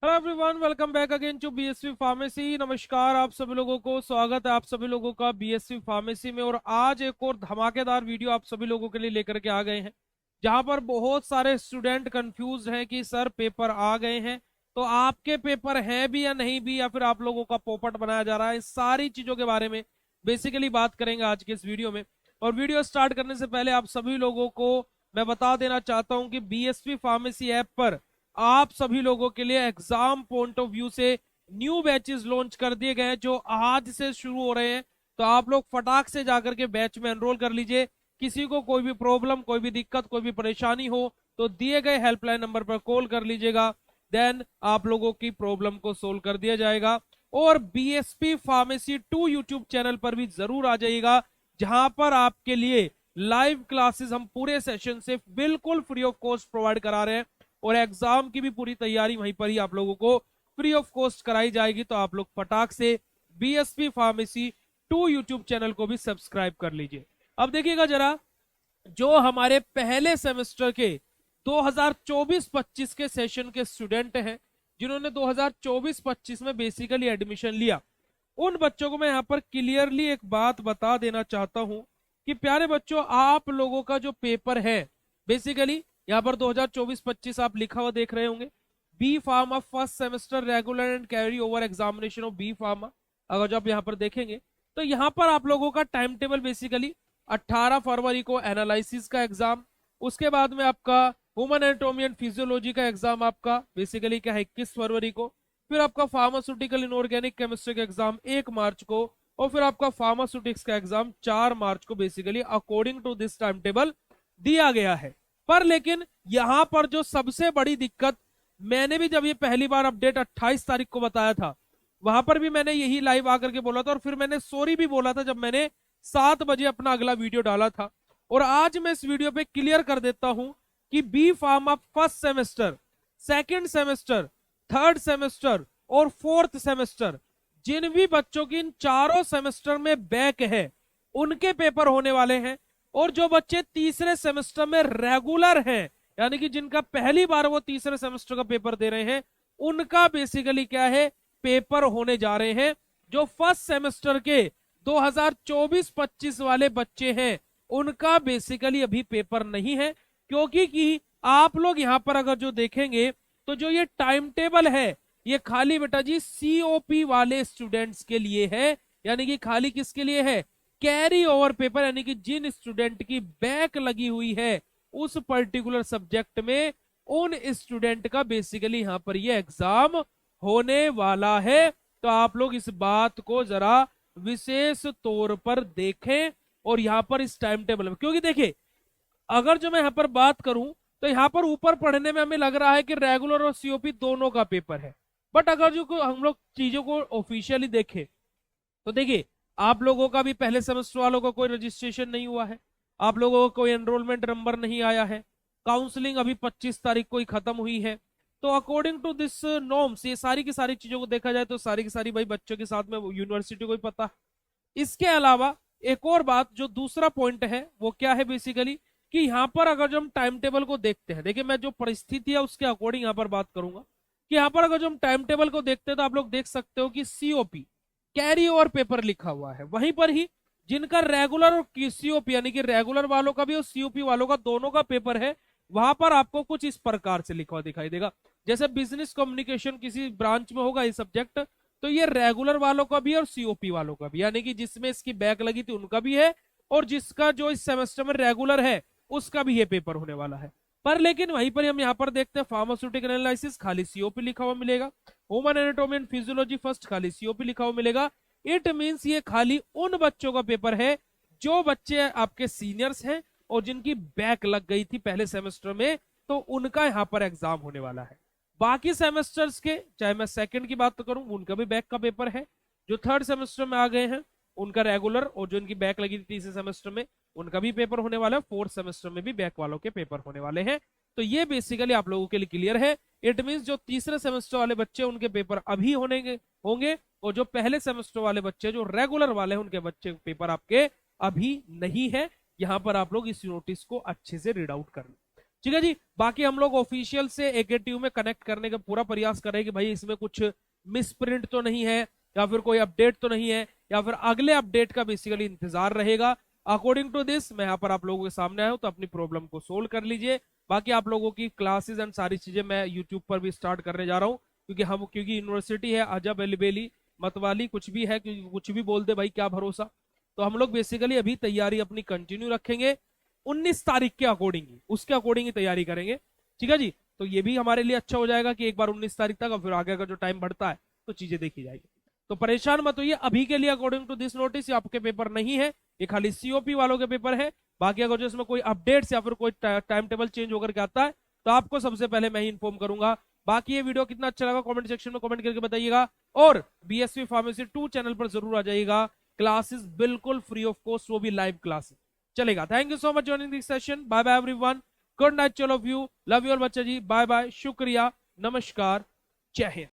Hello everyone, welcome back again to BSV pharmacy. नमस्कार आप सभी लोगों को, स्वागत है आप सभी लोगों का बीएसवी फार्मेसी में। और आज एक और धमाकेदार वीडियो आप सभी लोगों के लिए लेकर के आ गए हैं, जहां पर बहुत सारे स्टूडेंट कंफ्यूज हैं कि सर पेपर आ गए हैं, तो आपके पेपर है भी या नहीं भी, या फिर आप लोगों का पोपट बनाया जा रहा है। इस सारी चीजों के बारे में बेसिकली बात करेंगे आज के इस वीडियो में। और वीडियो स्टार्ट करने से पहले आप सभी लोगों को मैं बता देना चाहता हूं कि बीएसवी फार्मेसी ऐप पर आप सभी लोगों के लिए एग्जाम पॉइंट ऑफ व्यू से न्यू बैचेस लॉन्च कर दिए गए हैं, जो आज से शुरू हो रहे हैं। तो आप लोग फटाक से जाकर के बैच में एनरोल कर लीजिए। किसी को कोई भी प्रॉब्लम, कोई भी दिक्कत, कोई भी परेशानी हो तो दिए गए हेल्पलाइन नंबर पर कॉल कर लीजिएगा। देन आप लोगों की प्रॉब्लम को सोल्व कर दिया जाएगा। और बीएसपी फार्मेसी 2 यूट्यूब चैनल पर भी जरूर आ जाइएगा, जहां पर आपके लिए लाइव क्लासेस हम पूरे सेशन से बिल्कुल फ्री ऑफ कॉस्ट प्रोवाइड करा रहे हैं। और एग्जाम की भी पूरी तैयारी वहीं पर ही आप लोगों को फ्री ऑफ कॉस्ट कराई जाएगी। तो आप लोग फटाक से बीएसपी फार्मेसी 2 यूट्यूब चैनल को भी सब्सक्राइब कर लीजिए। अब देखिएगा जरा, जो हमारे पहले सेमेस्टर के 2024-25 के सेशन के स्टूडेंट हैं, जिन्होंने 2024-25 में बेसिकली एडमिशन लिया, उन बच्चों को मैं यहां पर क्लियरली एक बात बता देना चाहता हूं कि प्यारे बच्चों, आप लोगों का जो पेपर है बेसिकली यहाँ पर 2024-25 आप लिखा हुआ देख रहे होंगे, B pharma first semester regular and carry over examination of B pharma. अगर जो आप यहाँ पर देखेंगे तो यहाँ पर आप लोगों का टाइम टेबल बेसिकली 18 फरवरी को एनालिसिस का एग्जाम, उसके बाद में आपका ह्यूमन एनाटॉमी एंड फिजियोलॉजी का एग्जाम आपका बेसिकली क्या है 21 फरवरी को, फिर आपका फार्मास्यूटिकल इनऑर्गेनिक केमिस्ट्री का एग्जाम 1 मार्च को, और फिर आपका फार्मास्यूटिक्स का एग्जाम 4 मार्च को basically according to this time table दिया गया है। पर लेकिन यहां पर जो सबसे बड़ी दिक्कत, मैंने भी जब ये पहली बार अपडेट 28 तारीख को बताया था, वहां पर भी मैंने यही लाइव आकर के बोला था, और फिर मैंने सॉरी भी बोला था जब मैंने 7 बजे अपना अगला वीडियो डाला था। और आज मैं इस वीडियो पे क्लियर कर देता हूं कि B pharma first semester, second semester, third semester और फोर्थ सेमेस्टर, जिन भी बच्चों की इन चारों सेमेस्टर में बैक है, उनके पेपर होने वाले हैं। और जो बच्चे तीसरे सेमेस्टर में रेगुलर हैं, यानी कि जिनका पहली बार वो तीसरे सेमेस्टर का पेपर दे रहे हैं, उनका बेसिकली क्या है, पेपर होने जा रहे हैं। जो फर्स्ट सेमेस्टर के 2024-25 वाले बच्चे हैं, उनका बेसिकली अभी पेपर नहीं है, क्योंकि कि आप लोग यहां पर अगर जो देखेंगे तो जो ये टाइम टेबल है, ये खाली बेटा जी सीओपी वाले स्टूडेंट्स के लिए है। यानी कि खाली किसके लिए है, कैरी ओवर पेपर, यानी कि जिन स्टूडेंट की बैक लगी हुई है उस पर्टिकुलर सब्जेक्ट में, उन स्टूडेंट का बेसिकली यहां पर ये एग्जाम होने वाला है। तो आप लोग इस बात को जरा विशेष तौर पर देखें और यहां पर इस टाइम टेबल में, क्योंकि देखिए अगर जो मैं यहां पर बात करूं तो यहां पर ऊपर पढ़ने में हमें लग रहा है कि रेगुलर और सीओपी दोनों का पेपर है। बट अगर जो हम लोग चीजों को ऑफिशियली देखें तो देखिए, आप लोगों का भी पहले सेमेस्टर वालों का कोई रजिस्ट्रेशन नहीं हुआ है, आप लोगों को कोई एनरोलमेंट नंबर नहीं आया है, काउंसलिंग अभी 25 तारीख को ही खत्म हुई है। तो अकॉर्डिंग टू दिस नॉर्म्स, ये सारी की सारी चीजों को देखा जाए तो सारी की सारी भाई बच्चों के साथ में यूनिवर्सिटी को ही पता है। इसके अलावा एक और बात, जो दूसरा पॉइंट है वो क्या है बेसिकली, कि यहाँ पर अगर जो हम टाइम टेबल को देखते हैं, देखिए मैं जो परिस्थिति है उसके अकॉर्डिंग यहाँ पर बात करूंगा, कि यहाँ पर अगर जो हम टाइम टेबल को देखते हैं तो आप लोग देख सकते हो कि सीओपी कैरी ओवर पेपर लिखा हुआ है, वहीं पर ही जिनका रेगुलर और सीओपी, यानी कि रेगुलर वालों का भी और सीओपी वालों का दोनों का पेपर है, वहां पर आपको कुछ इस प्रकार से लिखा हुआ दिखाई देगा। जैसे बिजनेस कम्युनिकेशन किसी ब्रांच में होगा ये सब्जेक्ट, तो ये रेगुलर वालों का भी और सीओपी वालों का भी, यानी कि जिसमें इसकी बैक लगी थी उनका भी है, और जिसका जो इस सेमेस्टर में रेगुलर है उसका भी ये पेपर होने वाला है। पर लेकिन वहीं पर हम यहाँ पर देखते हैं फार्मास्यूटिकल एनालिसिस खाली सीओपी लिखा हुआ मिलेगा, human anatomy and physiology first खाली सीओपी लिखा हुआ मिलेगा। इट मींस ये खाली उन बच्चों का पेपर है जो बच्चे आपके सीनियर्स हैं और जिनकी बैक लग गई थी पहले सेमेस्टर में, तो उनका यहाँ पर एग्जाम होने वाला है। बाकी सेमेस्टर्स के, चाहे मैं सेकंड की बात तो करूं, उनका भी बैक का पेपर है। जो थर्ड सेमेस्टर में आ गए हैं उनका रेगुलर, और जो इनकी बैक लगी थी तीसरे सेमेस्टर में उनका भी पेपर होने वाला है। फोर्थ सेमेस्टर में भी बैक वालों के पेपर होने वाले हैं। तो ये बेसिकली आप लोगों के लिए क्लियर है। इट मींस जो तीसरे सेमेस्टर वाले बच्चे उनके पेपर अभी होंगे, और जो पहले सेमेस्टर वाले बच्चे जो रेगुलर वाले हैं उनके बच्चे पेपर आपके अभी नहीं है। यहां पर आप लोग इस नोटिस को अच्छे से रीड आउट कर लें। ठीक है जी। बाकी हम लोग ऑफिशियल से एकेटीयू में कनेक्ट करने का पूरा प्रयास करें कि भाई इसमें कुछ मिस प्रिंट तो नहीं है, या फिर कोई अपडेट तो नहीं है, या फिर अगले अपडेट का बेसिकली इंतजार रहेगा। अकॉर्डिंग टू दिस मैं यहाँ पर आप लोगों के सामने आया हूं, तो अपनी प्रॉब्लम को सोल्व कर लीजिए। बाकी आप लोगों की क्लासेस एंड सारी चीजें मैं यूट्यूब पर भी स्टार्ट करने जा रहा हूँ, क्योंकि यूनिवर्सिटी है अजब एलिबेली मतवाली, कुछ भी है, क्योंकि कुछ भी बोल दे भाई क्या भरोसा। तो हम लोग बेसिकली अभी तैयारी अपनी कंटिन्यू रखेंगे, 19 तारीख के अकॉर्डिंग ही, उसके अकॉर्डिंग ही तैयारी करेंगे। ठीक है जी। तो ये भी हमारे लिए अच्छा हो जाएगा कि एक बार 19 तारीख तक, और फिर आगे का जो टाइम बढ़ता है तो चीजें देखी जाएगी। तो परेशान मत होइए, अभी के लिए अकॉर्डिंग टू दिस नोटिस आपके पेपर नहीं है, ये खाली सीओपी वालों के पेपर है। बाकी अगर जो इसमें कोई अपडेट्स या फिर कोई टाइम टेबल चेंज होकर के आता है तो आपको सबसे पहले मैं ही इन्फॉर्म करूंगा। बाकी ये वीडियो कितना अच्छा लगा कमेंट सेक्शन में कमेंट करके बताइएगा, और बीएसवी फार्मेसी 2 चैनल पर जरूर आ जाइएगा। क्लासेस बिल्कुल फ्री ऑफ कॉस्ट, वो भी लाइव क्लासेस चलेगा। Thank you so much joining this session. Bye bye everyone, good night, चलो of you, love you all बच्चा जी, बाय बाय, शुक्रिया, नमस्कार, जय हिंद।